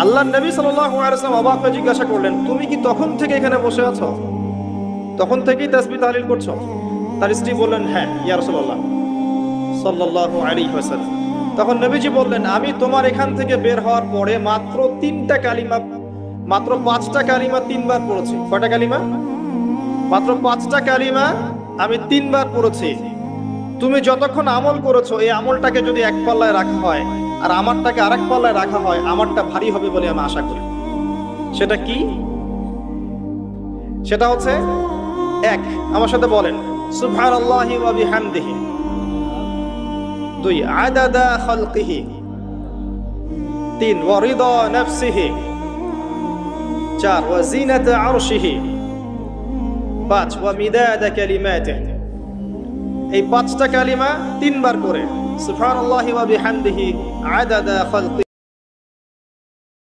আল্লাহর নবী সাল্লাল্লাহু আলাইহি ওয়াসাল্লাম অবাক হয়ে জিজ্ঞাসা করলেন, তুমি কি তখন থেকে এখানে বসে আছো? তখন থেকেই তাসবিহ তাহলিল করছো? তার স্ত্রী বললেন, হ্যাঁ ইয়া রাসূলুল্লাহ সাল্লাল্লাহু আলাইহি ওয়াসাল্লাম। তখন নবীজি বললেন, আমি তোমার এখান থেকে বের হওয়ার পরে মাত্র 5টা কালিমা 3বার পড়েছি। কয়টা কালিমা? মাত্র 5টা কালিমা আমি 3বার পড়েছি। তুমি যতক্ষণ আমল করেছো, এই আমলটাকে যদি এক পাল্লায় রাখা হয় আর আমারটাকে আরেক পাল্লায় রাখা হয়, আমারটা ভারী হবে বলে আমি আশা করি। সেটা কি? সেটা হচ্ছে, এক, আমার সাথে বলেন সুবহানাল্লাহি ওয়া বিহামদিহি। 2, আদাদা খালকিহি। 3, ওয়া রিদা নাফসিহি। 4, ওয়া জিনাতা আরশিহি। 5, ওয়া মিদাদা কালিমাতিহি। এই 5টা কালিমা 3বার করে সুবহানাল্লাহি ওয়া বিহামদিহি, আদাদা খালকিহি।